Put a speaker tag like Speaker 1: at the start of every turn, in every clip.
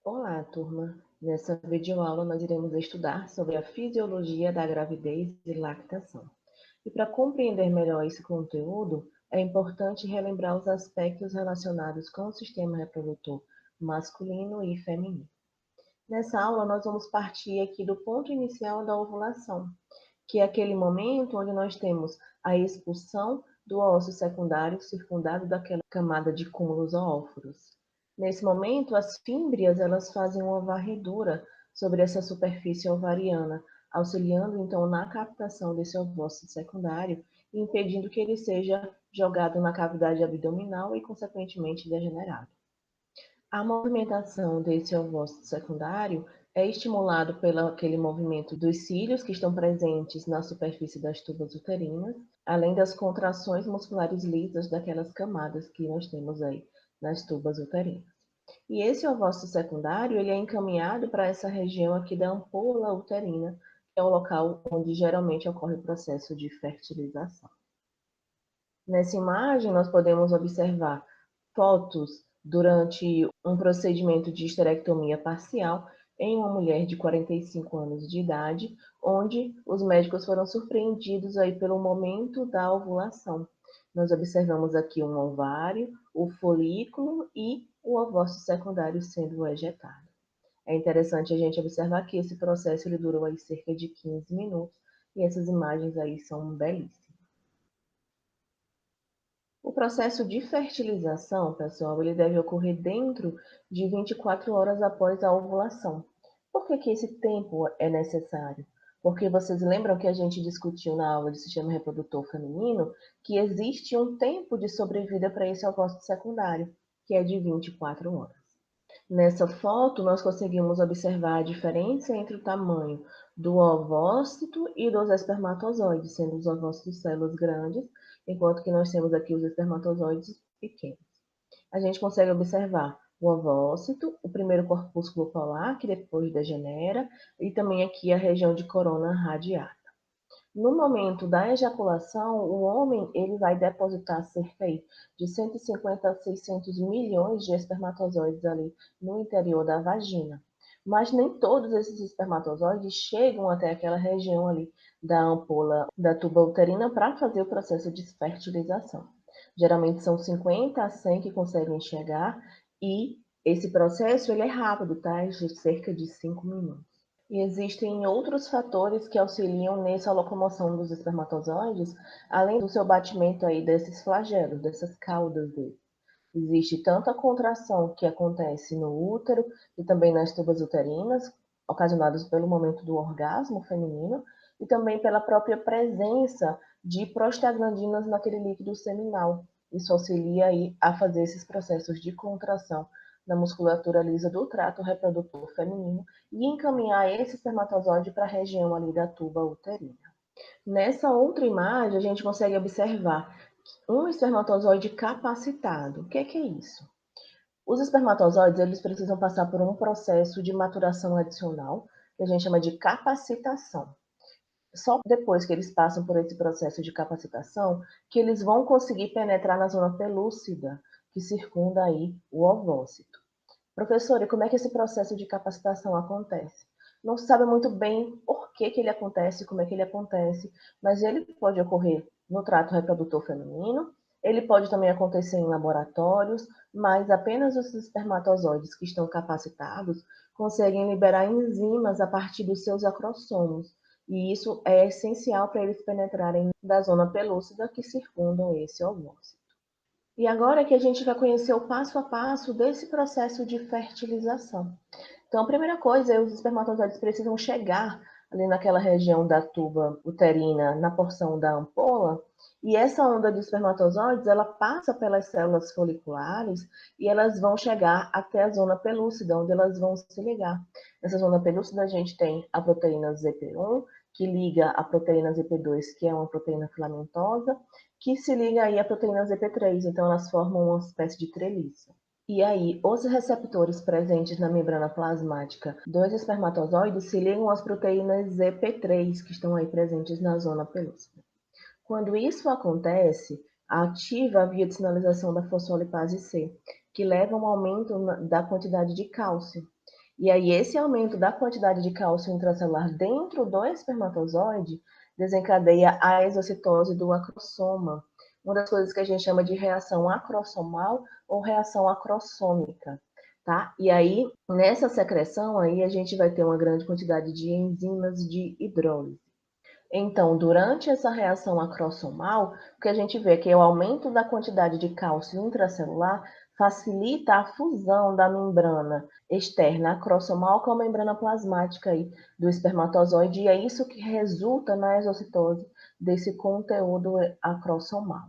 Speaker 1: Olá, turma! Nessa videoaula nós iremos estudar sobre a fisiologia da gravidez e lactação. E para compreender melhor esse conteúdo, é importante relembrar os aspectos relacionados com o sistema reprodutor masculino e feminino. Nessa aula nós vamos partir aqui do ponto inicial da ovulação, que é aquele momento onde nós temos a expulsão do óvulo secundário circundado daquela camada de cúmulos óvulos. Nesse momento, as fímbrias elas fazem uma varredura sobre essa superfície ovariana, auxiliando então na captação desse ovócito secundário e impedindo que ele seja jogado na cavidade abdominal e, consequentemente, degenerado. A movimentação desse ovócito secundário é estimulado pelo aquele movimento dos cílios que estão presentes na superfície das tubas uterinas, além das contrações musculares lisas daquelas camadas que nós temos aí nas tubas uterinas. E esse ovócito secundário, ele é encaminhado para essa região aqui da ampola uterina, que é o local onde geralmente ocorre o processo de fertilização. Nessa imagem, nós podemos observar fotos durante um procedimento de histerectomia parcial em uma mulher de 45 anos de idade, onde os médicos foram surpreendidos aí pelo momento da ovulação. Nós observamos aqui um ovário, o folículo e o ovócito secundário sendo ejetado. É interessante a gente observar que esse processo ele durou aí cerca de 15 minutos e essas imagens aí são belíssimas. O processo de fertilização, pessoal, ele deve ocorrer dentro de 24 horas após a ovulação. Por que que esse tempo é necessário? Porque vocês lembram que a gente discutiu na aula de sistema reprodutor feminino que existe um tempo de sobrevida para esse ovócito secundário, que é de 24 horas. Nessa foto, nós conseguimos observar a diferença entre o tamanho do ovócito e dos espermatozoides, sendo os ovócitos células grandes, enquanto que nós temos aqui os espermatozoides pequenos. A gente consegue observar o ovócito, o primeiro corpúsculo polar, que depois degenera, e também aqui a região de corona radiata. No momento da ejaculação, o homem ele vai depositar cerca aí de 150 a 600 milhões de espermatozoides ali no interior da vagina. Mas nem todos esses espermatozoides chegam até aquela região ali da ampola da tuba uterina para fazer o processo de fertilização. Geralmente são 50 a 100 que conseguem chegar e esse processo ele é rápido, tá? De cerca de 5 minutos. E existem outros fatores que auxiliam nessa locomoção dos espermatozoides, além do seu batimento aí desses flagelos, dessas caudas deles. Existe tanto a contração que acontece no útero e também nas tubas uterinas, ocasionadas pelo momento do orgasmo feminino, e também pela própria presença de prostaglandinas naquele líquido seminal. Isso auxilia aí a fazer esses processos de contração na musculatura lisa do trato reprodutor feminino e encaminhar esse espermatozoide para a região ali da tuba uterina. Nessa outra imagem, a gente consegue observar um espermatozoide capacitado. O que é isso? Os espermatozoides eles precisam passar por um processo de maturação adicional, que a gente chama de capacitação. Só depois que eles passam por esse processo de capacitação, que eles vão conseguir penetrar na zona pelúcida, que circunda aí o ovócito. Professor, e como é que esse processo de capacitação acontece? Não se sabe muito bem por que ele acontece, como é que ele acontece, mas ele pode ocorrer no trato reprodutor feminino, ele pode também acontecer em laboratórios, mas apenas os espermatozoides que estão capacitados conseguem liberar enzimas a partir dos seus acrossomos, e isso é essencial para eles penetrarem da zona pelúcida que circundam esse ovócito. E agora que a gente vai conhecer o passo a passo desse processo de fertilização. Então, a primeira coisa é os espermatozoides precisam chegar ali naquela região da tuba uterina, na porção da ampola, e essa onda de espermatozoides, ela passa pelas células foliculares e elas vão chegar até a zona pelúcida, onde elas vão se ligar. Nessa zona pelúcida a gente tem a proteína ZP1, que liga a proteína ZP2, que é uma proteína filamentosa, que se liga aí à proteína ZP3, então elas formam uma espécie de treliça. E aí, os receptores presentes na membrana plasmática dos espermatozoides se ligam às proteínas ZP3, que estão aí presentes na zona pelúcida. Quando isso acontece, ativa a via de sinalização da fosfolipase C, que leva a um aumento da quantidade de cálcio. E aí esse aumento da quantidade de cálcio intracelular dentro do espermatozoide desencadeia a exocitose do acrossoma, uma das coisas que a gente chama de reação acrossomal ou reação acrossômica, tá? E aí, nessa secreção aí, a gente vai ter uma grande quantidade de enzimas de hidrólise. Então, durante essa reação acrossomal, o que a gente vê é que o aumento da quantidade de cálcio intracelular facilita a fusão da membrana externa acrossomal com a membrana plasmática aí do espermatozoide, e é isso que resulta na exocitose desse conteúdo acrossomal.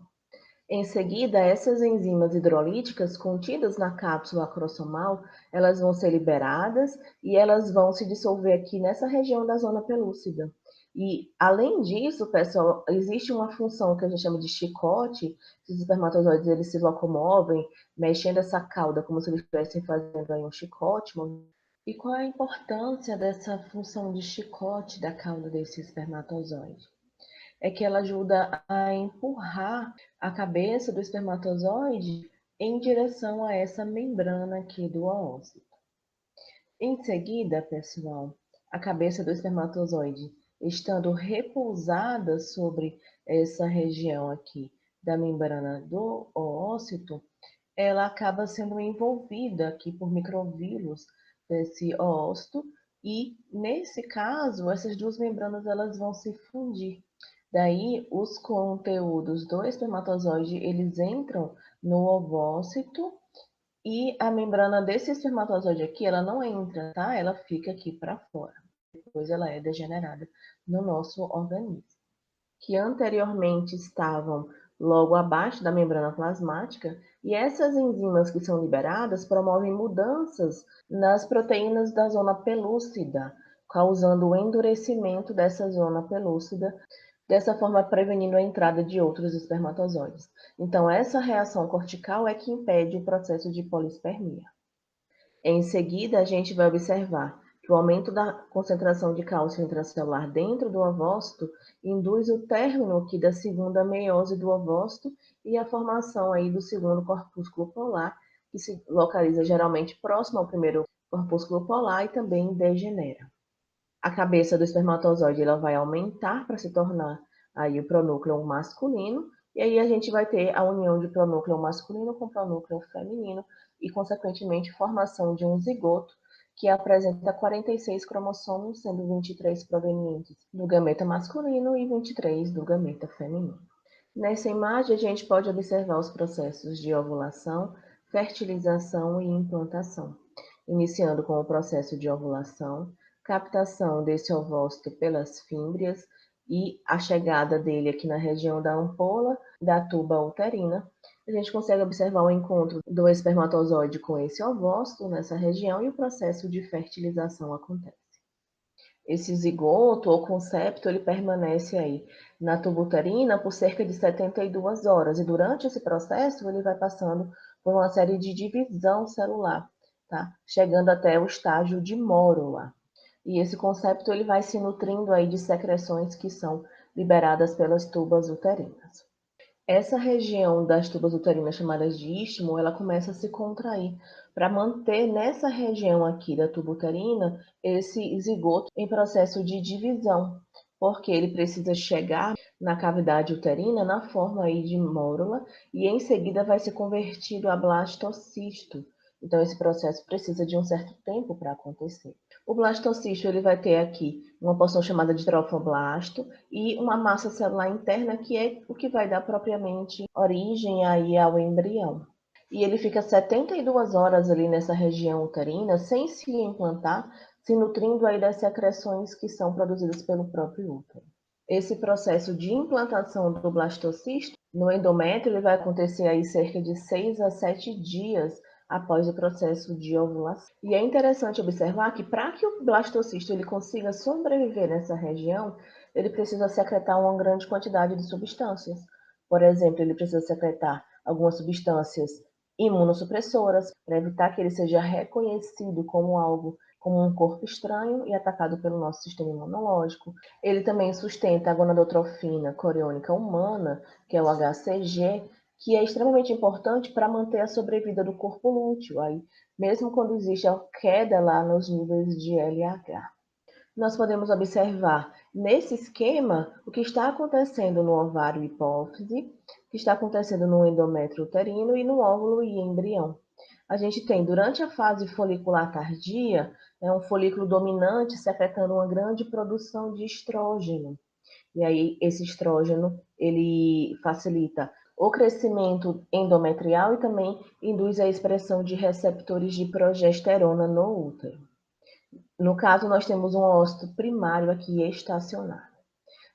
Speaker 1: Em seguida, essas enzimas hidrolíticas contidas na cápsula acrossomal, elas vão ser liberadas e elas vão se dissolver aqui nessa região da zona pelúcida. E, além disso, pessoal, existe uma função que a gente chama de chicote, que os espermatozoides eles se locomovem, mexendo essa cauda como se eles estivessem fazendo aí um chicote. E qual é a importância dessa função de chicote da cauda desse espermatozoide? É que ela ajuda a empurrar a cabeça do espermatozoide em direção a essa membrana aqui do oócito. Em seguida, pessoal, a cabeça do espermatozoide estando repousada sobre essa região aqui da membrana do oócito, ela acaba sendo envolvida aqui por microvílulos desse oócito e, nesse caso, essas duas membranas elas vão se fundir. Daí, os conteúdos do espermatozoide, eles entram no ovócito e a membrana desse espermatozoide aqui, ela não entra, tá? Ela fica aqui para fora. Depois ela é degenerada no nosso organismo. Que anteriormente estavam logo abaixo da membrana plasmática, e essas enzimas que são liberadas promovem mudanças nas proteínas da zona pelúcida, causando o endurecimento dessa zona pelúcida, dessa forma prevenindo a entrada de outros espermatozoides. Então, essa reação cortical é que impede o processo de polispermia. Em seguida, a gente vai observar que o aumento da concentração de cálcio intracelular dentro do ovócito induz o término aqui da segunda meiose do ovócito e a formação aí do segundo corpúsculo polar, que se localiza geralmente próximo ao primeiro corpúsculo polar e também degenera. A cabeça do espermatozoide ela vai aumentar para se tornar aí o pronúcleo masculino, e aí a gente vai ter a união de pronúcleo masculino com pronúcleo feminino e, consequentemente, formação de um zigoto que apresenta 46 cromossomos, sendo 23 provenientes do gameta masculino e 23 do gameta feminino. Nessa imagem, a gente pode observar os processos de ovulação, fertilização e implantação, iniciando com o processo de ovulação, captação desse ovócito pelas fímbrias e a chegada dele aqui na região da ampola da tuba uterina. A gente consegue observar o encontro do espermatozoide com esse ovócito nessa região e o processo de fertilização acontece. Esse zigoto ou concepto, ele permanece aí na tuba uterina por cerca de 72 horas e durante esse processo ele vai passando por uma série de divisão celular, tá? Chegando até o estágio de mórula. E esse concepto ele vai se nutrindo aí de secreções que são liberadas pelas tubas uterinas. Essa região das tubas uterinas chamadas de istmo, ela começa a se contrair para manter nessa região aqui da tuba uterina esse zigoto em processo de divisão, porque ele precisa chegar na cavidade uterina na forma aí de mórula e em seguida vai ser convertido a blastocisto. Então esse processo precisa de um certo tempo para acontecer. O blastocisto ele vai ter aqui uma porção chamada de trofoblasto e uma massa celular interna que é o que vai dar propriamente origem aí ao embrião. E ele fica 72 horas ali nessa região uterina sem se implantar, se nutrindo aí das secreções que são produzidas pelo próprio útero. Esse processo de implantação do blastocisto no endométrio ele vai acontecer aí cerca de 6 a 7 dias após o processo de ovulação. E é interessante observar que para que o blastocisto ele consiga sobreviver nessa região, ele precisa secretar uma grande quantidade de substâncias. Por exemplo, ele precisa secretar algumas substâncias imunossupressoras para evitar que ele seja reconhecido como algo, como um corpo estranho e atacado pelo nosso sistema imunológico. Ele também sustenta a gonadotrofina coriônica humana, que é o HCG, que é extremamente importante para manter a sobrevida do corpo lúteo, aí, mesmo quando existe a queda lá nos níveis de LH. Nós podemos observar nesse esquema o que está acontecendo no ovário hipófise, o que está acontecendo no endométrio uterino e no óvulo e embrião. A gente tem, durante a fase folicular tardia, um folículo dominante secretando uma grande produção de estrógeno. E aí, esse estrógeno, ele facilita o crescimento endometrial e também induz a expressão de receptores de progesterona no útero. No caso, nós temos um ócito primário aqui estacionário.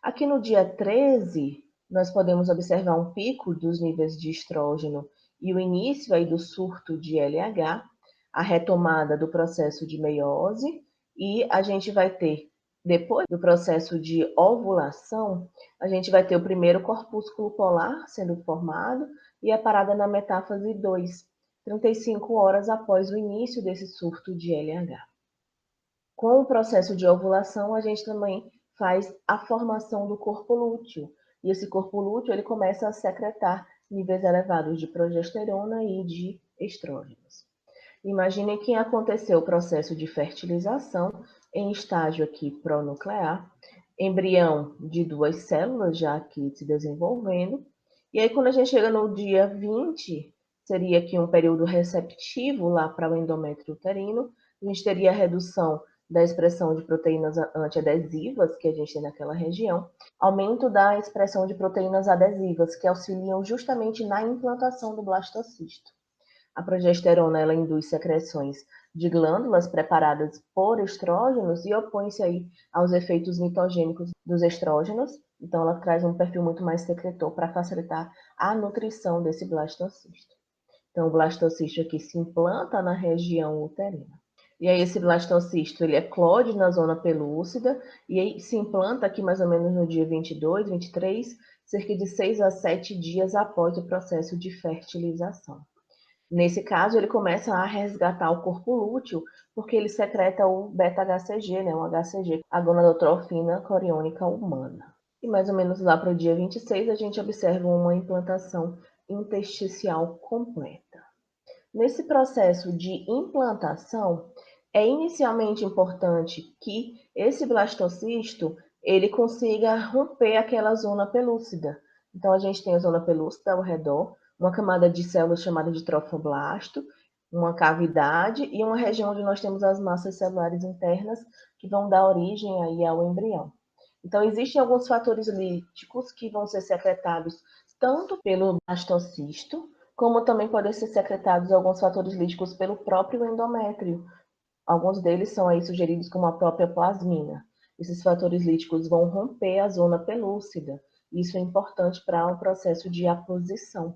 Speaker 1: Aqui no dia 13, nós podemos observar um pico dos níveis de estrógeno e o início aí do surto de LH, a retomada do processo de meiose, e a gente vai ter, depois do processo de ovulação, a gente vai ter o primeiro corpúsculo polar sendo formado e a parada na metáfase 2, 35 horas após o início desse surto de LH. Com o processo de ovulação, a gente também faz a formação do corpo lúteo. E esse corpo lúteo ele começa a secretar níveis elevados de progesterona e de estrógenos. Imaginem que aconteceu o processo de fertilização em estágio aqui pronuclear, embrião de 2 células já aqui se desenvolvendo. E aí, quando a gente chega no dia 20, seria aqui um período receptivo lá para o endométrio uterino, a gente teria a redução da expressão de proteínas antiadesivas que a gente tem naquela região, aumento da expressão de proteínas adesivas que auxiliam justamente na implantação do blastocisto. A progesterona ela induz secreções de glândulas preparadas por estrógenos e opõe-se aí aos efeitos mitogênicos dos estrógenos. Então, ela traz um perfil muito mais secretor para facilitar a nutrição desse blastocisto. Então, o blastocisto aqui se implanta na região uterina. E aí esse blastocisto, ele eclode na zona pelúcida e aí se implanta aqui mais ou menos no dia 22, 23, cerca de 6 a 7 dias após o processo de fertilização. Nesse caso, ele começa a resgatar o corpo lúteo, porque ele secreta o beta-HCG, né, o HCG, a gonadotrofina coriônica humana. E mais ou menos lá para o dia 26, a gente observa uma implantação intersticial completa. Nesse processo de implantação, é inicialmente importante que esse blastocisto ele consiga romper aquela zona pelúcida. Então, a gente tem a zona pelúcida ao redor, uma camada de células chamada de trofoblasto, uma cavidade e uma região onde nós temos as massas celulares internas que vão dar origem aí ao embrião. Então, existem alguns fatores líticos que vão ser secretados tanto pelo blastocisto, como também podem ser secretados alguns fatores líticos pelo próprio endométrio. Alguns deles são aí sugeridos como a própria plasmina. Esses fatores líticos vão romper a zona pelúcida. Isso é importante para o processo de aposição.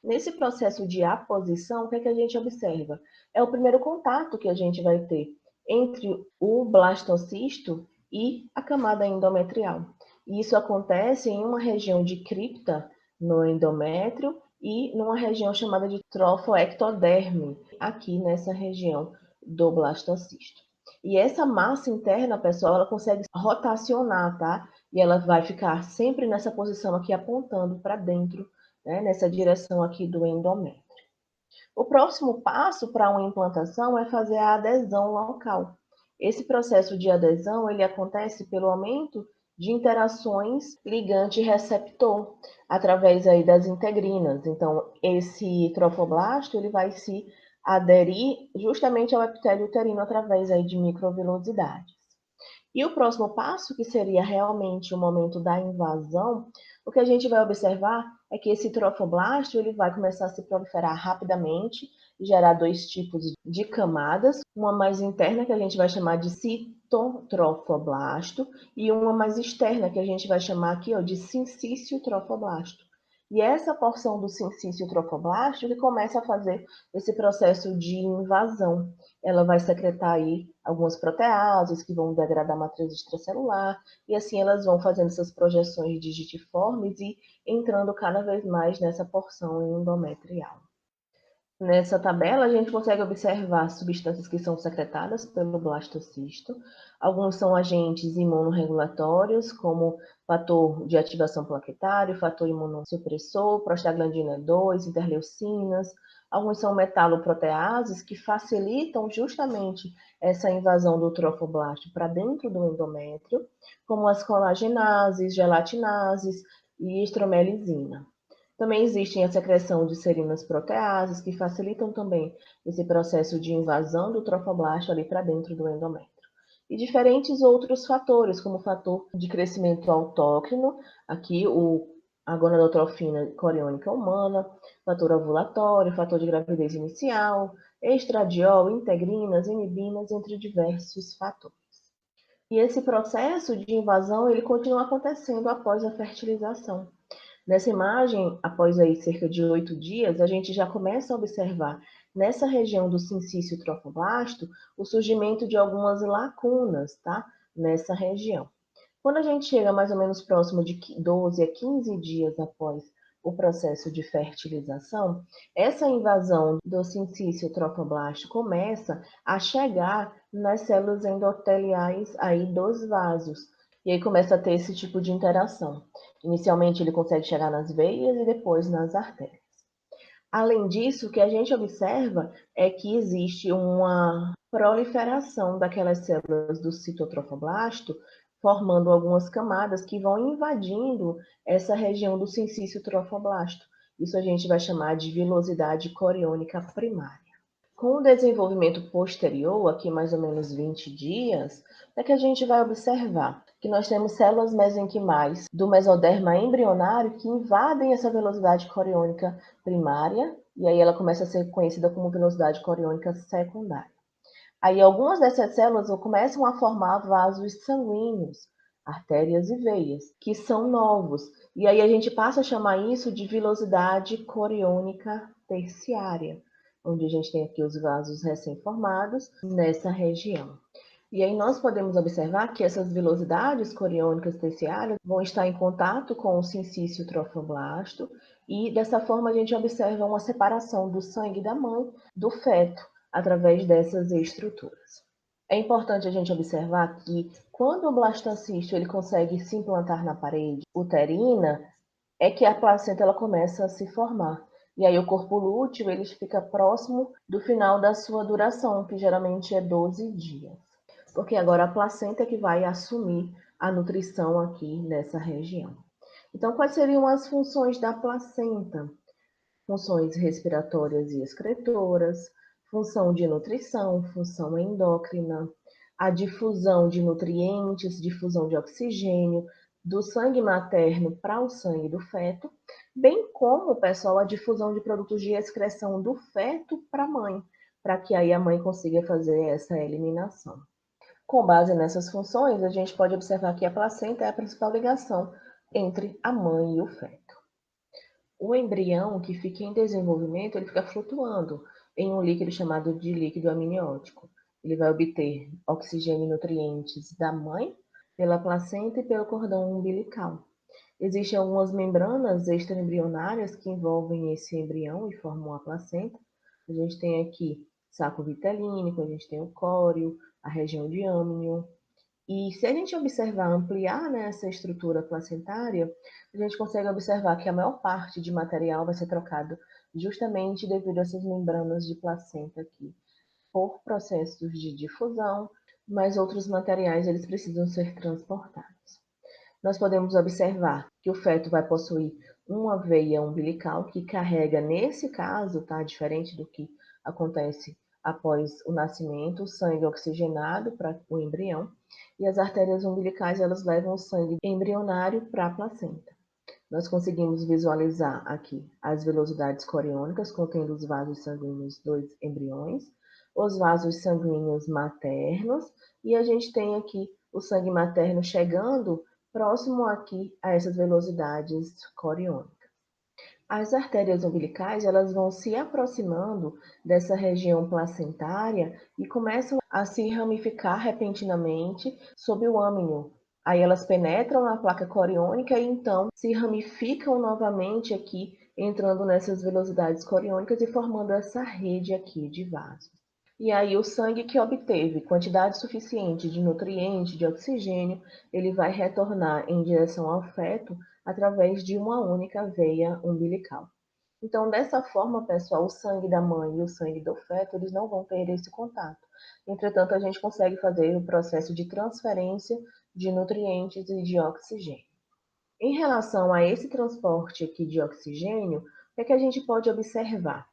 Speaker 1: Nesse processo de aposição, o que é que a gente observa? É o primeiro contato que a gente vai ter entre o blastocisto e a camada endometrial. E isso acontece em uma região de cripta no endométrio e numa região chamada de trofoectoderme, aqui nessa região do blastocisto. E essa massa interna, pessoal, ela consegue rotacionar, tá? E ela vai ficar sempre nessa posição aqui apontando para dentro, né? Nessa direção aqui do endométrio. O próximo passo para uma implantação é fazer a adesão local. Esse processo de adesão, ele acontece pelo aumento de interações ligante-receptor, através aí das integrinas. Então, esse trofoblasto, ele vai se aderir justamente ao epitélio uterino através aí de microvilosidades. E o próximo passo, que seria realmente o momento da invasão, o que a gente vai observar é que esse trofoblasto ele vai começar a se proliferar rapidamente e gerar dois tipos de camadas, uma mais interna que a gente vai chamar de citotrofoblasto e uma mais externa que a gente vai chamar aqui ó, de sincício trofoblasto. E essa porção do sincício trofoblasto ele começa a fazer esse processo de invasão. Ela vai secretar aí algumas proteases que vão degradar a matriz extracelular, e assim elas vão fazendo essas projeções digitiformes e entrando cada vez mais nessa porção endometrial. Nessa tabela, a gente consegue observar substâncias que são secretadas pelo blastocisto. Alguns são agentes imunorregulatórios, como fator de ativação plaquetário, fator imunossupressor, prostaglandina 2, interleucinas. Alguns são metaloproteases que facilitam justamente essa invasão do trofoblasto para dentro do endométrio, como as colagenases, gelatinases e estromelisina. Também existem a secreção de serinas proteases, que facilitam também esse processo de invasão do trofoblasto ali para dentro do endométrio. E diferentes outros fatores, como o fator de crescimento autócrino, aqui a gonadotrofina coriônica humana, fator ovulatório, fator de gravidez inicial, estradiol, integrinas, inibinas, entre diversos fatores. E esse processo de invasão, ele continua acontecendo após a fertilização. Nessa imagem, após aí cerca de 8 dias, a gente já começa a observar nessa região do sincício trofoblasto o surgimento de algumas lacunas, tá? Nessa região. Quando a gente chega mais ou menos próximo de 12 a 15 dias após o processo de fertilização, essa invasão do sincício trofoblasto começa a chegar nas células endoteliais aí dos vasos. E aí começa a ter esse tipo de interação. Inicialmente ele consegue chegar nas veias e depois nas artérias. Além disso, o que a gente observa é que existe uma proliferação daquelas células do citotrofoblasto, formando algumas camadas que vão invadindo essa região do sincício trofoblasto. Isso a gente vai chamar de vilosidade coriônica primária. Com o desenvolvimento posterior, aqui mais ou menos 20 dias, é que a gente vai observar que nós temos células mesenquimais do mesoderma embrionário que invadem essa velocidade coriônica primária, e aí ela começa a ser conhecida como velocidade coriônica secundária. Aí algumas dessas células começam a formar vasos sanguíneos, artérias e veias, que são novos. E aí a gente passa a chamar isso de vilosidade coriônica terciária, onde a gente tem aqui os vasos recém-formados nessa região. E aí nós podemos observar que essas vilosidades coriônicas terciárias vão estar em contato com o sincício trofoblasto e dessa forma a gente observa uma separação do sangue da mãe do feto através dessas estruturas. É importante a gente observar que quando o blastocisto ele consegue se implantar na parede uterina, é que a placenta ela começa a se formar. E aí o corpo lúteo ele fica próximo do final da sua duração, que geralmente é 12 dias. Porque agora a placenta é que vai assumir a nutrição aqui nessa região. Então, quais seriam as funções da placenta? Funções respiratórias e excretoras, função de nutrição, função endócrina, a difusão de nutrientes, difusão de oxigênio do sangue materno para o sangue do feto, bem como, pessoal, a difusão de produtos de excreção do feto para a mãe, para que aí a mãe consiga fazer essa eliminação. Com base nessas funções, a gente pode observar que a placenta é a principal ligação entre a mãe e o feto. O embrião que fica em desenvolvimento, ele fica flutuando em um líquido chamado de líquido amniótico. Ele vai obter oxigênio e nutrientes da mãe, pela placenta e pelo cordão umbilical. Existem algumas membranas extraembrionárias que envolvem esse embrião e formam a placenta. A gente tem aqui saco vitelínico, a gente tem o córeo, a região de âmnio. E se a gente observar, ampliar, né, essa estrutura placentária, a gente consegue observar que a maior parte de material vai ser trocado justamente devido a essas membranas de placenta aqui, por processos de difusão, mas outros materiais eles precisam ser transportados. Nós podemos observar que o feto vai possuir uma veia umbilical que carrega, nesse caso, tá, diferente do que acontece após o nascimento, o sangue oxigenado para o embrião, e as artérias umbilicais elas levam o sangue embrionário para a placenta. Nós conseguimos visualizar aqui as velocidades coriônicas contendo os vasos sanguíneos dos embriões, os vasos sanguíneos maternos, e a gente tem aqui o sangue materno chegando próximo aqui a essas velocidades coriônicas. As artérias umbilicais elas vão se aproximando dessa região placentária e começam a se ramificar repentinamente sob o âmnio. Aí elas penetram na placa coriônica e então se ramificam novamente aqui, entrando nessas velocidades coriônicas e formando essa rede aqui de vasos. E aí o sangue que obteve quantidade suficiente de nutriente, de oxigênio, ele vai retornar em direção ao feto através de uma única veia umbilical. Então, dessa forma, pessoal, o sangue da mãe e o sangue do feto, eles não vão ter esse contato. Entretanto, a gente consegue fazer o processo de transferência de nutrientes e de oxigênio. Em relação a esse transporte aqui de oxigênio, o que é que a gente pode observar?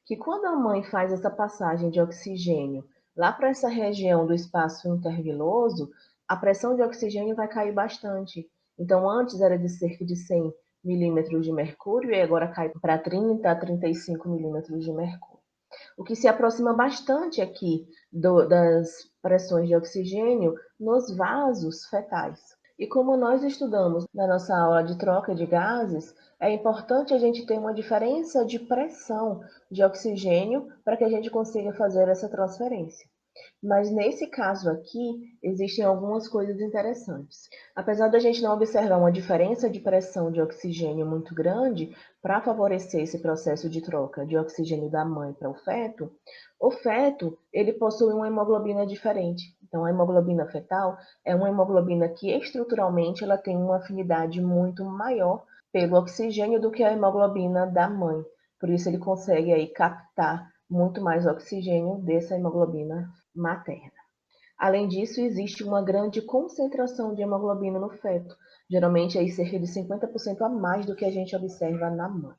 Speaker 1: Que quando a mãe faz essa passagem de oxigênio lá para essa região do espaço interviloso, a pressão de oxigênio vai cair bastante. Então, antes era de cerca de 100 milímetros de mercúrio e agora cai para 30 a 35 milímetros de mercúrio. O que se aproxima bastante aqui das pressões de oxigênio nos vasos fetais. E como nós estudamos na nossa aula de troca de gases, é importante a gente ter uma diferença de pressão de oxigênio para que a gente consiga fazer essa transferência. Mas nesse caso aqui, existem algumas coisas interessantes. Apesar da gente não observar uma diferença de pressão de oxigênio muito grande, para favorecer esse processo de troca de oxigênio da mãe para o feto, ele possui uma hemoglobina diferente. Então, a hemoglobina fetal é uma hemoglobina que estruturalmente ela tem uma afinidade muito maior pelo oxigênio do que a hemoglobina da mãe. Por isso, ele consegue aí captar muito mais oxigênio dessa hemoglobina materna. Além disso, existe uma grande concentração de hemoglobina no feto, geralmente aí cerca de 50% a mais do que a gente observa na mãe.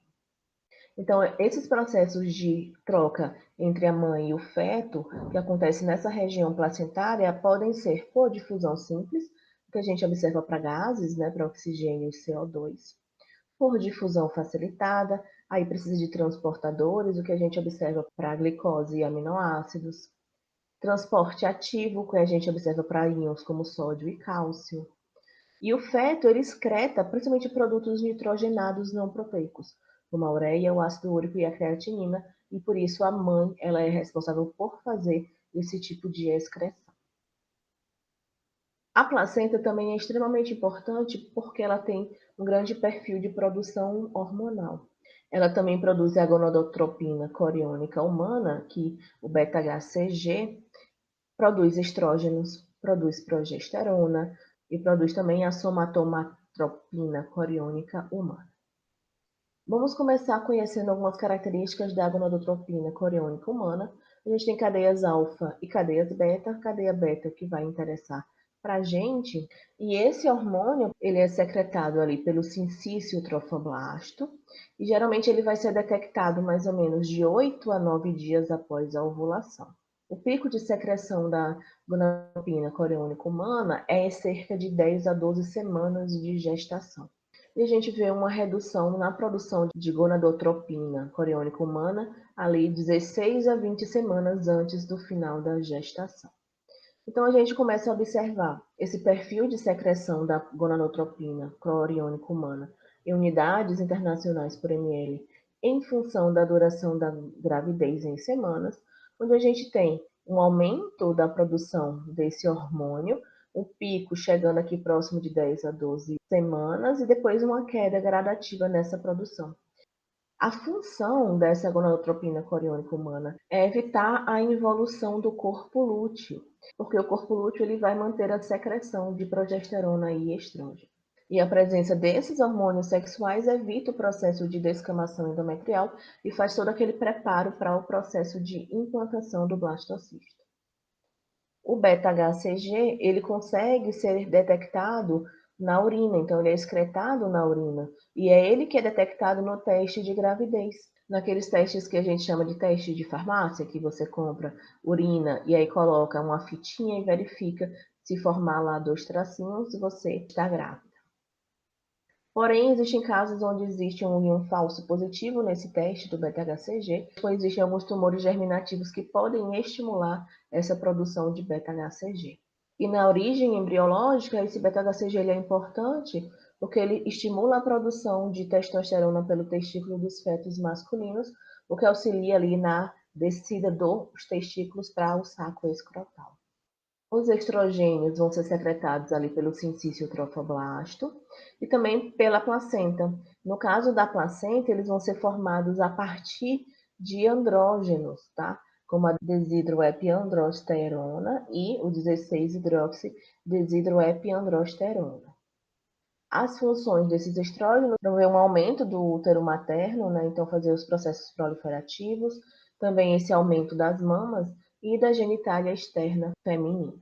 Speaker 1: Então, esses processos de troca entre a mãe e o feto, que acontece nessa região placentária, podem ser por difusão simples, que a gente observa para gases, né, para oxigênio e CO2, por difusão facilitada, aí precisa de transportadores, o que a gente observa para glicose e aminoácidos, transporte ativo, que a gente observa para íons como sódio e cálcio. E o feto, ele excreta principalmente produtos nitrogenados não proteicos, como a ureia, o ácido úrico e a creatinina, e por isso a mãe ela é responsável por fazer esse tipo de excreção. A placenta também é extremamente importante porque ela tem um grande perfil de produção hormonal. Ela também produz a gonadotropina coriônica humana, que o beta-HCG, produz estrógenos, produz progesterona e produz também a somatomatropina coriônica humana. Vamos começar conhecendo algumas características da gonadotropina coriônica humana. A gente tem cadeias alfa e cadeias beta. Cadeia beta que vai interessar para a gente. E esse hormônio, ele é secretado ali pelo sincício trofoblasto. E geralmente ele vai ser detectado mais ou menos de 8 a 9 dias após a ovulação. O pico de secreção da gonadotropina coriônica humana é em cerca de 10 a 12 semanas de gestação. E a gente vê uma redução na produção de gonadotropina coriônica humana ali 16 a 20 semanas antes do final da gestação. Então a gente começa a observar esse perfil de secreção da gonadotropina coriônica humana em unidades internacionais por ml em função da duração da gravidez em semanas, onde a gente tem um aumento da produção desse hormônio, o pico chegando aqui próximo de 10 a 12 semanas e depois uma queda gradativa nessa produção. A função dessa gonadotropina coriônica humana é evitar a involução do corpo lúteo, porque o corpo lúteo ele vai manter a secreção de progesterona e estrôgeno. E a presença desses hormônios sexuais evita o processo de descamação endometrial e faz todo aquele preparo para o processo de implantação do blastocisto. O beta-HCG, ele consegue ser detectado na urina, então ele é excretado na urina. E é ele que é detectado no teste de gravidez. Naqueles testes que a gente chama de teste de farmácia, que você compra urina e aí coloca uma fitinha e verifica se formar lá 2 tracinhos, você está grávida. Porém, existem casos onde existe um íon falso positivo nesse teste do beta-HCG, pois existem alguns tumores germinativos que podem estimular essa produção de beta-HCG. E na origem embriológica, esse beta-HCG ele é importante porque ele estimula a produção de testosterona pelo testículo dos fetos masculinos, o que auxilia ali na descida dos testículos para o saco escrotal. Os estrogênios vão ser secretados ali pelo sincício trofoblasto e também pela placenta. No caso da placenta, eles vão ser formados a partir de andrógenos, tá? como a desidroepiandrosterona e o 16-hidroxidesidroepiandrosterona. As funções desses estrógenos promover um aumento do útero materno, né? Então fazer os processos proliferativos, também esse aumento das mamas e da genitália externa feminina.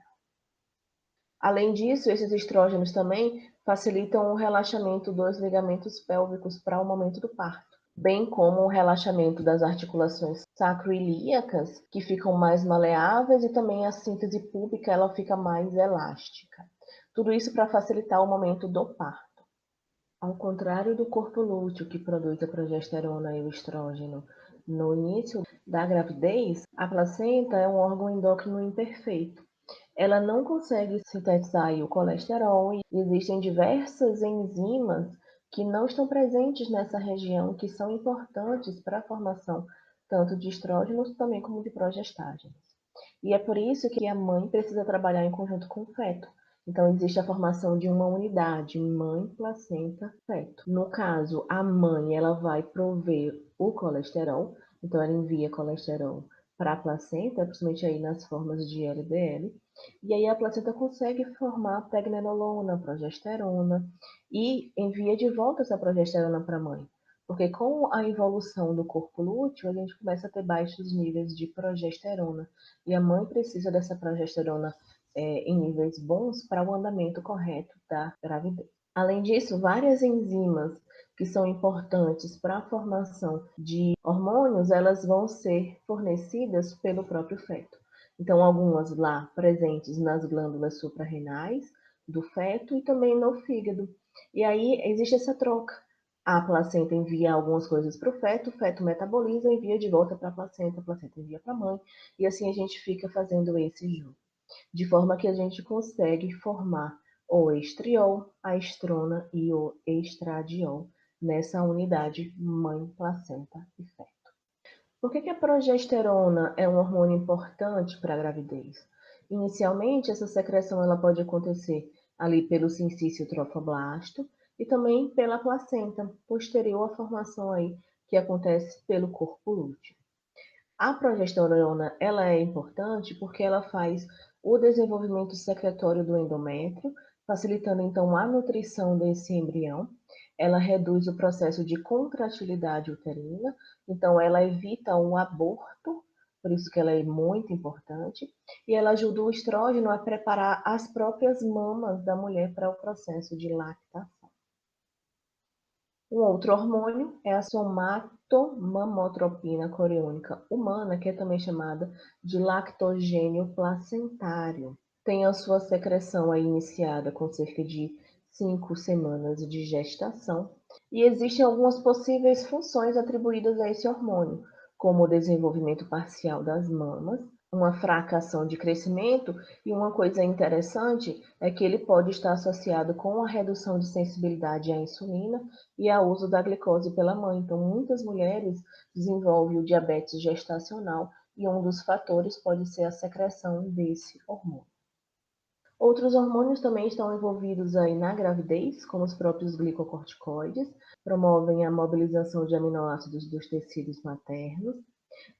Speaker 1: Além disso, esses estrógenos também facilitam o relaxamento dos ligamentos pélvicos para o momento do parto, bem como o relaxamento das articulações sacroiliacas, que ficam mais maleáveis, e também a síntese púbica ela fica mais elástica. Tudo isso para facilitar o momento do parto. Ao contrário do corpo lúteo, que produz a progesterona e o estrógeno no início da gravidez, a placenta é um órgão endócrino imperfeito. Ela não consegue sintetizar o colesterol e existem diversas enzimas que não estão presentes nessa região, que são importantes para a formação tanto de estrógenos também como de progestágenos. E é por isso que a mãe precisa trabalhar em conjunto com o feto. Então, existe a formação de uma unidade, mãe, placenta, feto. No caso, a mãe, ela vai prover o colesterol, então ela envia colesterol para a placenta, principalmente aí nas formas de LDL, e aí a placenta consegue formar pregnenolona, progesterona, e envia de volta essa progesterona para a mãe. Porque com a evolução do corpo lúteo, a gente começa a ter baixos níveis de progesterona, e a mãe precisa dessa progesterona em níveis bons para o andamento correto da gravidez. Além disso, várias enzimas que são importantes para a formação de hormônios, elas vão ser fornecidas pelo próprio feto. Então, algumas lá presentes nas glândulas suprarrenais do feto e também no fígado. E aí existe essa troca. A placenta envia algumas coisas para o feto metaboliza, envia de volta para a placenta envia para a mãe, e assim a gente fica fazendo esse jogo, de forma que a gente consegue formar o estriol, a estrona e o estradiol nessa unidade mãe, placenta e feto. Por que a progesterona é um hormônio importante para a gravidez? Inicialmente, essa secreção ela pode acontecer ali pelo sincício trofoblasto e também pela placenta, posterior à formação aí que acontece pelo corpo lúteo. A progesterona ela é importante porque ela faz o desenvolvimento secretório do endométrio, facilitando então a nutrição desse embrião. Ela reduz o processo de contratilidade uterina, então ela evita um aborto, por isso que ela é muito importante, e ela ajuda o estrógeno a preparar as próprias mamas da mulher para o processo de lactação. Um outro hormônio é a somatomamotropina coriônica humana, que é também chamada de lactogênio placentário. Tem a sua secreção aí iniciada com cerca de 5 semanas de gestação, e existem algumas possíveis funções atribuídas a esse hormônio, como o desenvolvimento parcial das mamas, uma fraca ação de crescimento, e uma coisa interessante é que ele pode estar associado com a redução de sensibilidade à insulina e ao uso da glicose pela mãe. Então, muitas mulheres desenvolvem o diabetes gestacional e um dos fatores pode ser a secreção desse hormônio. Outros hormônios também estão envolvidos aí na gravidez, como os próprios glicocorticoides, promovem a mobilização de aminoácidos dos tecidos maternos.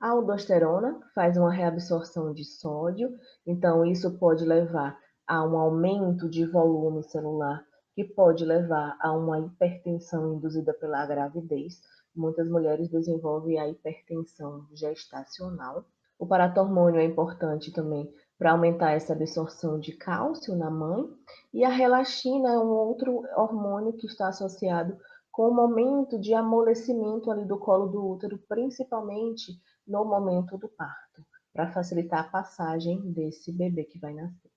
Speaker 1: A aldosterona faz uma reabsorção de sódio, então isso pode levar a um aumento de volume celular, que pode levar a uma hipertensão induzida pela gravidez. Muitas mulheres desenvolvem a hipertensão gestacional. O paratormônio é importante também para aumentar essa absorção de cálcio na mãe, e a relaxina é um outro hormônio que está associado com o momento de amolecimento ali do colo do útero, principalmente no momento do parto, para facilitar a passagem desse bebê que vai nascer.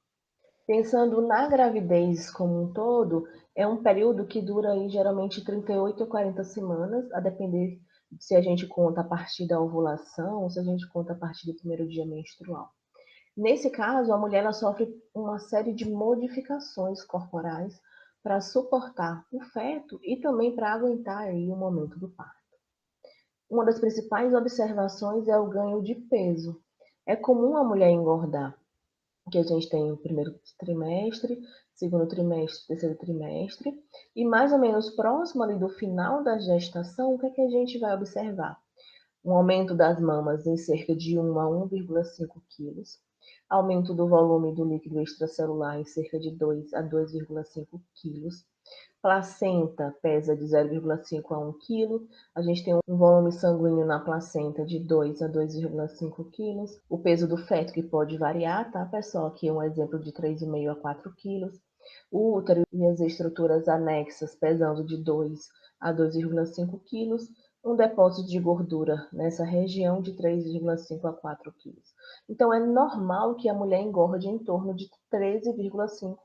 Speaker 1: Pensando na gravidez como um todo, é um período que dura aí, geralmente 38 a 40 semanas, a depender se a gente conta a partir da ovulação ou se a gente conta a partir do primeiro dia menstrual. Nesse caso, a mulher ela sofre uma série de modificações corporais para suportar o feto e também para aguentar aí o momento do parto. Uma das principais observações é o ganho de peso. É comum a mulher engordar, que a gente tem o primeiro trimestre, segundo trimestre, terceiro trimestre, e mais ou menos próximo ali do final da gestação, o que é que a gente vai observar? um aumento das mamas em cerca de 1 a 1,5 quilos, aumento do volume do líquido extracelular em cerca de 2 a 2,5 quilos, placenta pesa de 0,5 a 1 quilo, a gente tem um volume sanguíneo na placenta de 2 a 2,5 quilos, o peso do feto que pode variar, tá pessoal? Aqui é um exemplo de 3,5 a 4 quilos, o útero e as estruturas anexas pesando de 2 a 2,5 quilos, um depósito de gordura nessa região de 3,5 a 4 quilos. Então, é normal que a mulher engorde em torno de 13,5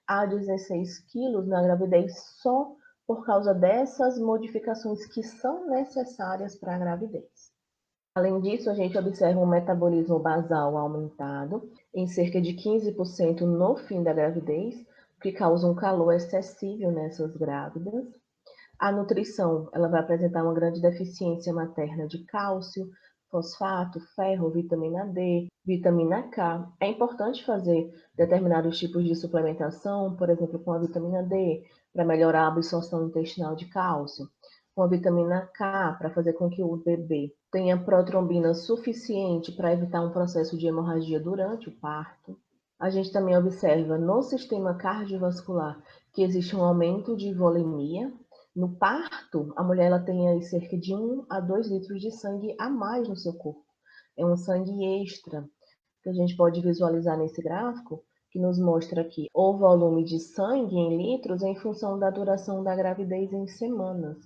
Speaker 1: a 16 quilos na gravidez só por causa dessas modificações que são necessárias para a gravidez. Além disso, a gente observa um metabolismo basal aumentado em cerca de 15% no fim da gravidez, o que causa um calor excessivo nessas grávidas. A nutrição, ela vai apresentar uma grande deficiência materna de cálcio, fosfato, ferro, vitamina D, vitamina K. É importante fazer determinados tipos de suplementação, por exemplo, com a vitamina D, para melhorar a absorção intestinal de cálcio, com a vitamina K, para fazer com que o bebê tenha protrombina suficiente para evitar um processo de hemorragia durante o parto. A gente também observa no sistema cardiovascular que existe um aumento de volemia. No parto, a mulher ela tem aí cerca de 1 a 2 litros de sangue a mais no seu corpo. É um sangue extra, que a gente pode visualizar nesse gráfico, que nos mostra aqui o volume de sangue em litros em função da duração da gravidez em semanas.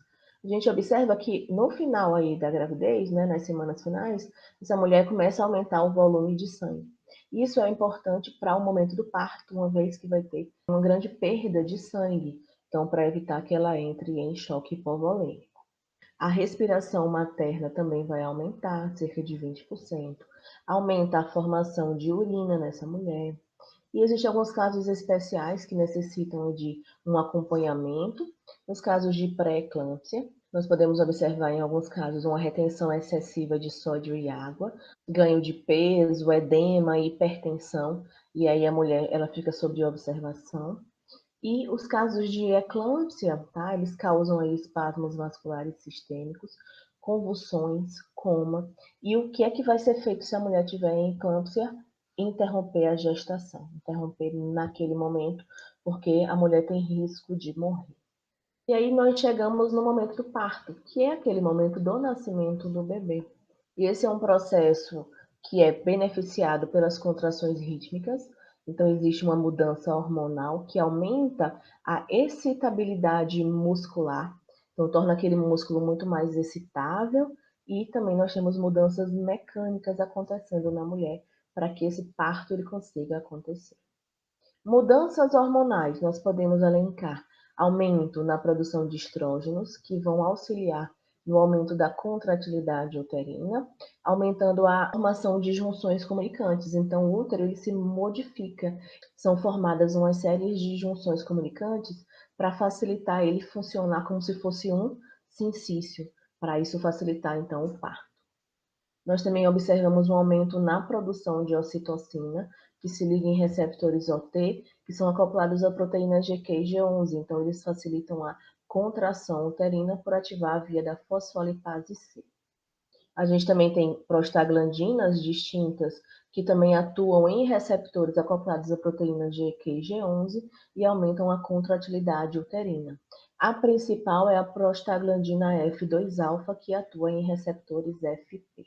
Speaker 1: A gente observa que no final aí da gravidez, né, nas semanas finais, essa mulher começa a aumentar o volume de sangue. Isso é importante para o momento do parto, uma vez que vai ter uma grande perda de sangue, então para evitar que ela entre em choque hipovolêmico. A respiração materna também vai aumentar, cerca de 20%. Aumenta a formação de urina nessa mulher. E existem alguns casos especiais que necessitam de um acompanhamento. Nos casos de pré-eclâmpsia, nós podemos observar em alguns casos uma retenção excessiva de sódio e água, ganho de peso, edema, hipertensão, e aí a mulher ela fica sob observação. E os casos de eclâmpsia, tá? Eles causam aí espasmos vasculares sistêmicos, convulsões, coma. E o que é que vai ser feito se a mulher tiver em eclâmpsia? Interromper a gestação, interromper naquele momento, porque a mulher tem risco de morrer. E aí nós chegamos no momento do parto, que é aquele momento do nascimento do bebê. E esse é um processo que é beneficiado pelas contrações rítmicas, então existe uma mudança hormonal que aumenta a excitabilidade muscular, então torna aquele músculo muito mais excitável, e também nós temos mudanças mecânicas acontecendo na mulher para que esse parto ele consiga acontecer. Mudanças hormonais, nós podemos elencar aumento na produção de estrógenos, que vão auxiliar no aumento da contratilidade uterina, aumentando a formação de junções comunicantes. Então, o útero ele se modifica, são formadas uma série de junções comunicantes para facilitar ele funcionar como se fosse um sincício, para isso facilitar então o parto. Nós também observamos um aumento na produção de ocitocina, que se liga em receptores OT, que são acoplados à proteína GQ e G11, então eles facilitam a contração uterina por ativar a via da fosfolipase C. A gente também tem prostaglandinas distintas, que também atuam em receptores acoplados à proteína GQ e G11 e aumentam a contratilidade uterina. A principal é a prostaglandina F2-alfa, que atua em receptores FP.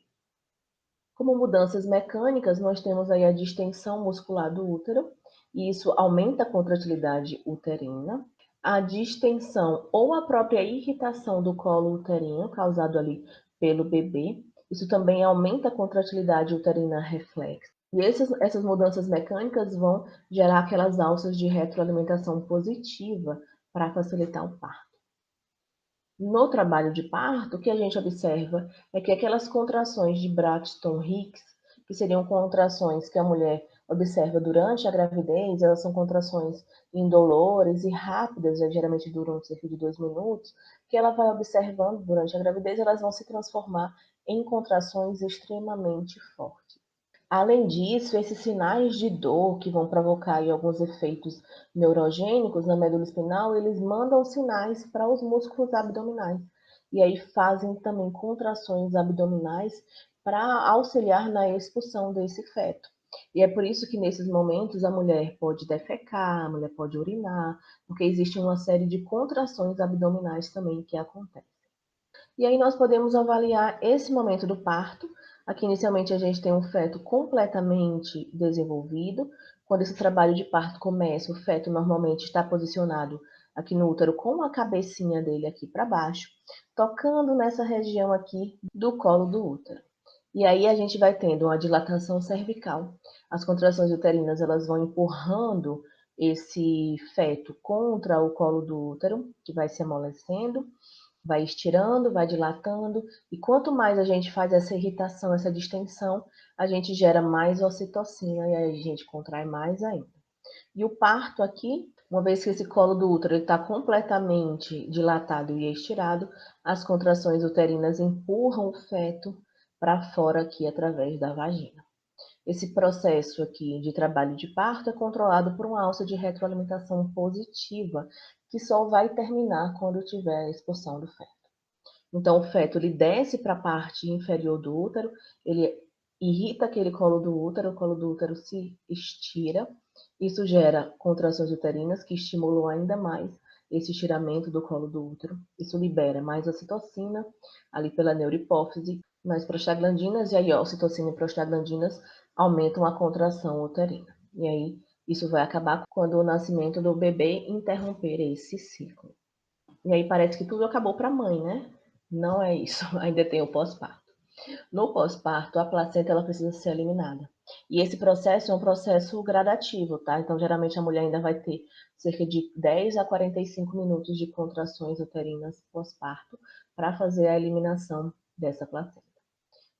Speaker 1: Como mudanças mecânicas, nós temos aí a distensão muscular do útero, e isso aumenta a contratilidade uterina. A distensão ou a própria irritação do colo uterino, causado ali pelo bebê, isso também aumenta a contratilidade uterina reflexa. E essas mudanças mecânicas vão gerar aquelas alças de retroalimentação positiva para facilitar o parto. No trabalho de parto, o que a gente observa é que aquelas contrações de Braxton Hicks, que seriam contrações que a mulher observa durante a gravidez, elas são contrações indolores e rápidas, geralmente duram cerca de 2 minutos, que ela vai observando durante a gravidez, elas vão se transformar em contrações extremamente fortes. Além disso, esses sinais de dor que vão provocar aí alguns efeitos neurogênicos na medula espinhal, eles mandam sinais para os músculos abdominais. e aí fazem também contrações abdominais para auxiliar na expulsão desse feto. E é por isso que nesses momentos a mulher pode defecar, a mulher pode urinar, porque existe uma série de contrações abdominais também que acontecem. E aí nós podemos avaliar esse momento do parto. Aqui inicialmente a gente tem um feto completamente desenvolvido. Quando esse trabalho de parto começa, o feto normalmente está posicionado aqui no útero com a cabecinha dele aqui para baixo, tocando nessa região aqui do colo do útero. E aí a gente vai tendo uma dilatação cervical. As contrações uterinas elas vão empurrando esse feto contra o colo do útero, que vai se amolecendo, vai estirando, vai dilatando, e quanto mais a gente faz essa irritação, essa distensão, a gente gera mais ocitocina e aí a gente contrai mais ainda. E o parto aqui, uma vez que esse colo do útero está completamente dilatado e estirado, as contrações uterinas empurram o feto para fora aqui através da vagina. Esse processo aqui de trabalho de parto é controlado por uma alça de retroalimentação positiva, que só vai terminar quando tiver a expulsão do feto. Então, o feto ele desce para a parte inferior do útero, ele irrita aquele colo do útero, o colo do útero se estira, isso gera contrações uterinas que estimulam ainda mais esse estiramento do colo do útero. Isso libera mais ocitocina ali pela neurohipófise, mais prostaglandinas, e aí a ocitocina e prostaglandinas aumentam a contração uterina. E aí isso vai acabar quando o nascimento do bebê interromper esse ciclo. E aí parece que tudo acabou para a mãe, né? Não é isso, ainda tem o pós-parto. No pós-parto, a placenta ela precisa ser eliminada. E esse processo é um processo gradativo, tá? Então, geralmente a mulher ainda vai ter cerca de 10 a 45 minutos de contrações uterinas pós-parto para fazer a eliminação dessa placenta.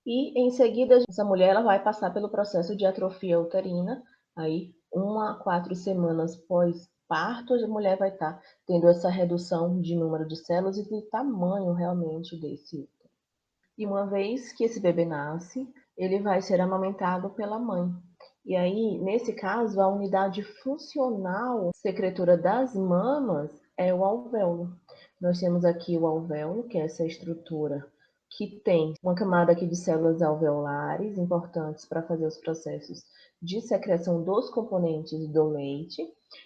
Speaker 1: E em seguida, essa mulher ela vai passar pelo processo de atrofia uterina, aí 1 a 4 semanas pós-parto, a mulher vai estar tendo essa redução de número de células e de tamanho realmente desse útero. E uma vez que esse bebê nasce, ele vai ser amamentado pela mãe. E aí, nesse caso, a unidade funcional secretora das mamas é o alvéolo. Nós temos aqui o alvéolo, que é essa estrutura que tem uma camada aqui de células alveolares, importantes para fazer os processos de secreção dos componentes do leite.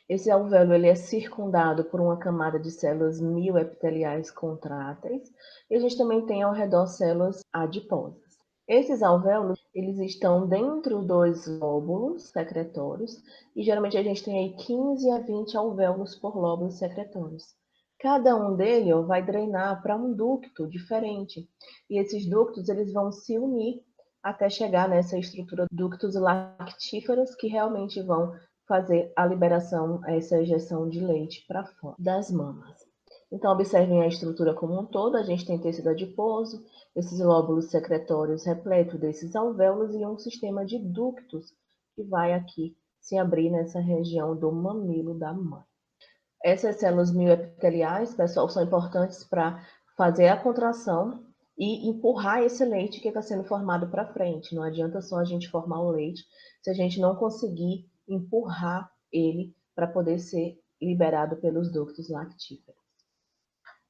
Speaker 1: Esse alvéolo ele é circundado por uma camada de células mioepiteliais contráteis, e a gente também tem ao redor células adiposas. Esses alvéolos, eles estão dentro dos lóbulos secretórios, e geralmente a gente tem aí 15 a 20 alvéolos por lóbulos secretórios. Cada um deles vai drenar para um ducto diferente, e esses ductos eles vão se unir até chegar nessa estrutura de ductos lactíferos que realmente vão fazer a liberação, essa ejeção de leite para fora das mamas. Então, observem a estrutura como um todo. A gente tem tecido adiposo, esses lóbulos secretórios repletos desses alvéolos e um sistema de ductos que vai aqui se abrir nessa região do mamilo da mãe. Essas células mioepiteliais, pessoal, são importantes para fazer a contração e empurrar esse leite que está sendo formado para frente. Não adianta só a gente formar o leite se a gente não conseguir empurrar ele para poder ser liberado pelos ductos lactíferos.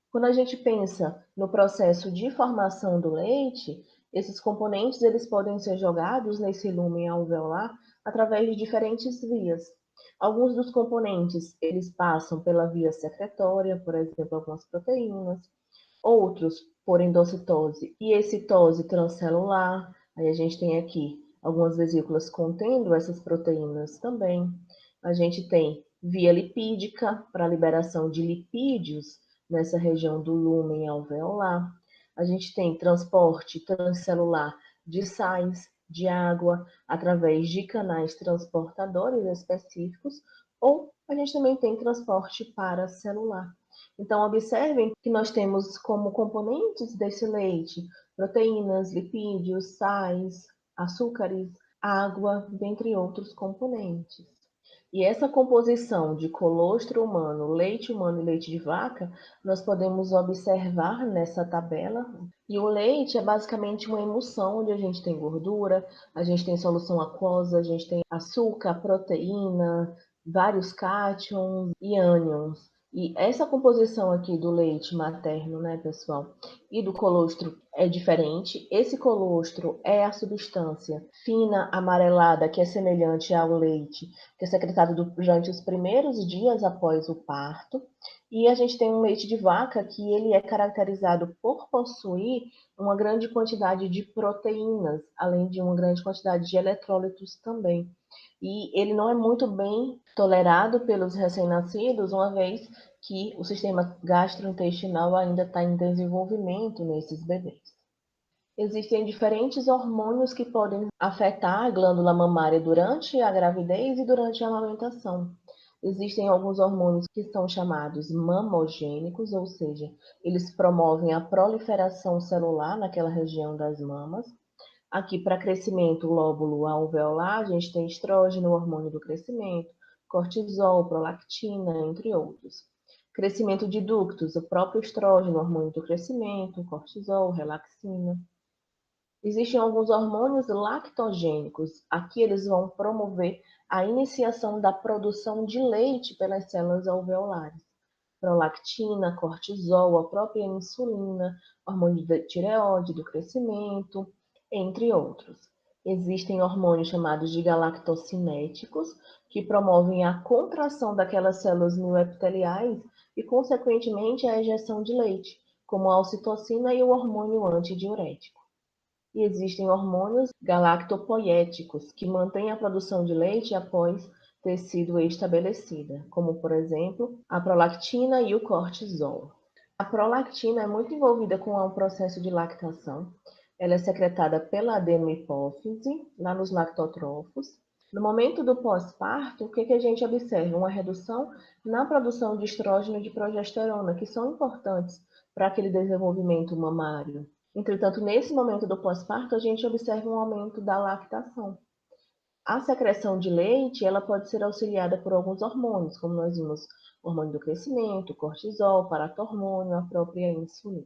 Speaker 1: Quando a gente pensa no processo de formação do leite, esses componentes eles podem ser jogados nesse lúmen alveolar através de diferentes vias. Alguns dos componentes eles passam pela via secretória, por exemplo, algumas proteínas, outros por endocitose e excitose transcelular. Aí a gente tem aqui algumas vesículas contendo essas proteínas também. A gente tem via lipídica para liberação de lipídios nessa região do lúmen alveolar. A gente tem transporte transcelular de sais, de água, através de canais transportadores específicos, ou a gente também tem transporte paracelular. Então, observem que nós temos como componentes desse leite proteínas, lipídios, sais, açúcares, água, dentre outros componentes. E essa composição de colostro humano, leite humano e leite de vaca, nós podemos observar nessa tabela. E o leite é basicamente uma emulsão onde a gente tem gordura, a gente tem solução aquosa, a gente tem açúcar, proteína, vários cátions e ânions. E essa composição aqui do leite materno, né, pessoal, e do colostro é diferente. Esse colostro é a substância fina, amarelada, que é semelhante ao leite, que é secretado durante os primeiros dias após o parto. E a gente tem um leite de vaca que ele é caracterizado por possuir uma grande quantidade de proteínas, além de uma grande quantidade de eletrólitos também. E ele não é muito bem tolerado pelos recém-nascidos, uma vez que o sistema gastrointestinal ainda está em desenvolvimento nesses bebês. Existem diferentes hormônios que podem afetar a glândula mamária durante a gravidez e durante a amamentação. Existem alguns hormônios que são chamados mamogênicos, ou seja, eles promovem a proliferação celular naquela região das mamas. Aqui, para crescimento lóbulo alveolar, a gente tem estrógeno, hormônio do crescimento, cortisol, prolactina, entre outros. Crescimento de ductos, o próprio estrógeno, hormônio do crescimento, cortisol, relaxina. Existem alguns hormônios lactogênicos. Aqui eles vão promover a iniciação da produção de leite pelas células alveolares. Prolactina, cortisol, a própria insulina, hormônio da tireoide, do crescimento, entre outros. Existem hormônios chamados de galactocinéticos, que promovem a contração daquelas células mioepiteliais e, consequentemente, a ejeção de leite, como a ocitocina e o hormônio antidiurético. E existem hormônios galactopoiéticos, que mantêm a produção de leite após ter sido estabelecida, como, por exemplo, a prolactina e o cortisol. A prolactina é muito envolvida com o processo de lactação. Ela é secretada pela adenohipófise, lá nos lactotrófos. No momento do pós-parto, o que a gente observa? Uma redução na produção de estrógeno e de progesterona, que são importantes para aquele desenvolvimento mamário. Entretanto, nesse momento do pós-parto, a gente observa um aumento da lactação. A secreção de leite, ela pode ser auxiliada por alguns hormônios, como nós vimos, o hormônio do crescimento, cortisol, paratormônio, a própria insulina.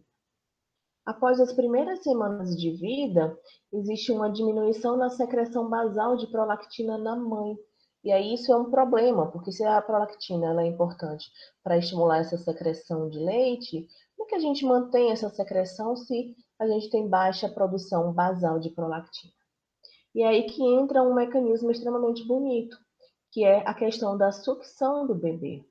Speaker 1: Após as primeiras semanas de vida, existe uma diminuição na secreção basal de prolactina na mãe. E aí isso é um problema, porque se a prolactina ela é importante para estimular essa secreção de leite, como é que a gente mantém essa secreção se a gente tem baixa produção basal de prolactina? E aí que entra um mecanismo extremamente bonito, que é a questão da sucção do bebê.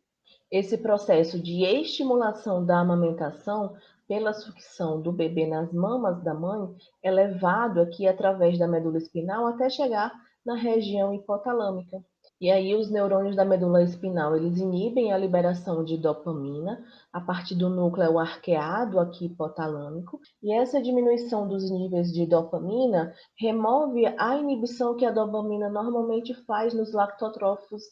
Speaker 1: Esse processo de estimulação da amamentação pela sucção do bebê nas mamas da mãe é levado aqui através da medula espinal até chegar na região hipotalâmica. E aí os neurônios da medula espinal, eles inibem a liberação de dopamina a partir do núcleo arqueado aqui hipotalâmico, e essa diminuição dos níveis de dopamina remove a inibição que a dopamina normalmente faz nos lactotrófos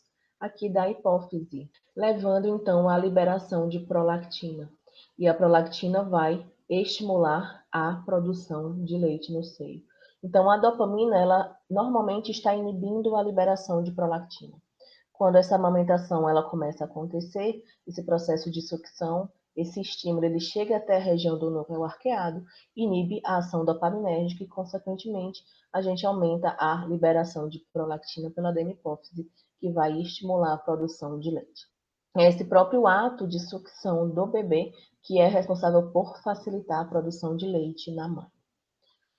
Speaker 1: aqui da hipófise, levando então à liberação de prolactina. E a prolactina vai estimular a produção de leite no seio. Então, a dopamina, ela normalmente está inibindo a liberação de prolactina. Quando essa amamentação ela começa a acontecer, esse processo de sucção, esse estímulo, ele chega até a região do núcleo arqueado, inibe a ação dopaminérgica e, consequentemente, a gente aumenta a liberação de prolactina pela adenohipófise, que vai estimular a produção de leite. É esse próprio ato de sucção do bebê que é responsável por facilitar a produção de leite na mãe.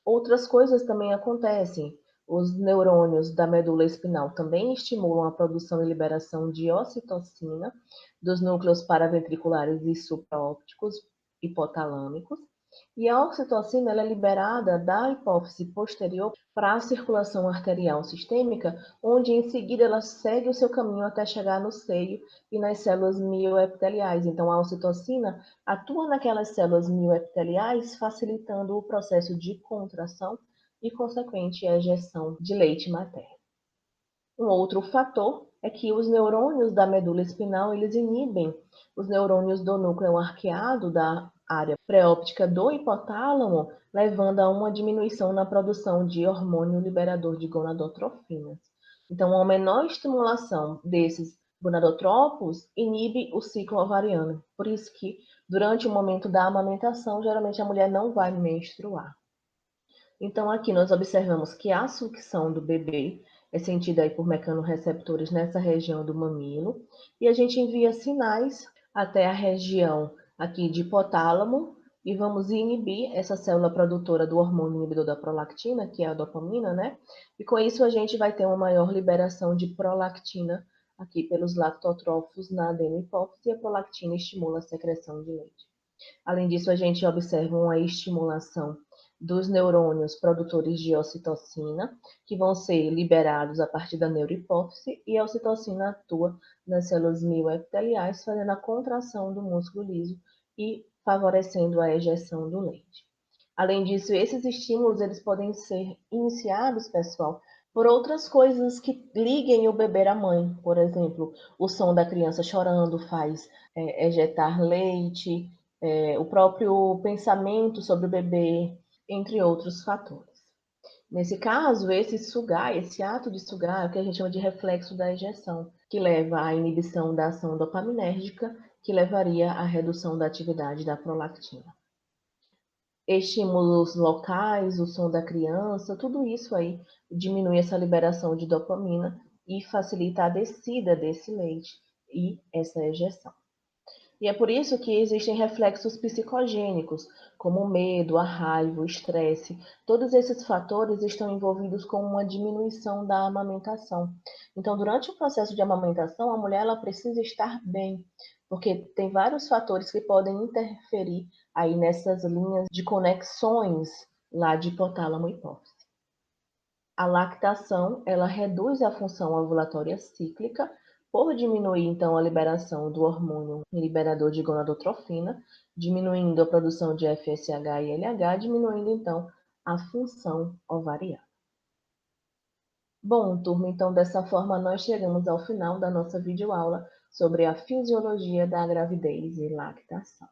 Speaker 1: Outras coisas também acontecem. Os neurônios da medula espinal também estimulam a produção e liberação de ocitocina dos núcleos paraventriculares e supraópticos hipotalâmicos. E a ocitocina ela é liberada da hipófise posterior para a circulação arterial sistêmica, onde em seguida ela segue o seu caminho até chegar no seio e nas células mioepiteliais. Então, a ocitocina atua naquelas células mioepiteliais, facilitando o processo de contração e, consequente, a ejeção de leite materno. Um outro fator é que os neurônios da medula espinal, eles inibem os neurônios do núcleo arqueado da área pré-óptica do hipotálamo, levando a uma diminuição na produção de hormônio liberador de gonadotrofinas. Então, uma menor estimulação desses gonadotropos inibe o ciclo ovariano. Por isso que, durante o momento da amamentação, geralmente a mulher não vai menstruar. Então, aqui nós observamos que a sucção do bebê é sentida aí por mecanorreceptores nessa região do mamilo, e a gente envia sinais até a região aqui de hipotálamo e vamos inibir essa célula produtora do hormônio inibidor da prolactina, que é a dopamina, né? E com isso a gente vai ter uma maior liberação de prolactina aqui pelos lactotrófos na adenohipófise e a prolactina estimula a secreção de leite. Além disso, a gente observa uma estimulação dos neurônios produtores de ocitocina, que vão ser liberados a partir da neurohipófise, e a ocitocina atua nas células mioepiteliais, fazendo a contração do músculo liso e favorecendo a ejeção do leite. Além disso, esses estímulos eles podem ser iniciados, pessoal, por outras coisas que liguem o bebê à mãe. Por exemplo, o som da criança chorando faz ejetar leite, o próprio pensamento sobre o bebê, entre outros fatores. Nesse caso, esse ato de sugar é o que a gente chama de reflexo da ejeção, que leva à inibição da ação dopaminérgica, que levaria à redução da atividade da prolactina. Estímulos locais, o som da criança, tudo isso aí diminui essa liberação de dopamina e facilita a descida desse leite e essa ejeção. E é por isso que existem reflexos psicogênicos, como o medo, a raiva, o estresse. Todos esses fatores estão envolvidos com uma diminuição da amamentação. Então, durante o processo de amamentação, a mulher ela precisa estar bem, porque tem vários fatores que podem interferir aí nessas linhas de conexões lá de hipotálamo e hipófise. A lactação, ela reduz a função ovulatória cíclica por diminuir, então, a liberação do hormônio liberador de gonadotrofina, diminuindo a produção de FSH e LH, diminuindo, então, a função ovariana. Bom, turma, então, dessa forma, nós chegamos ao final da nossa videoaula sobre a fisiologia da gravidez e lactação.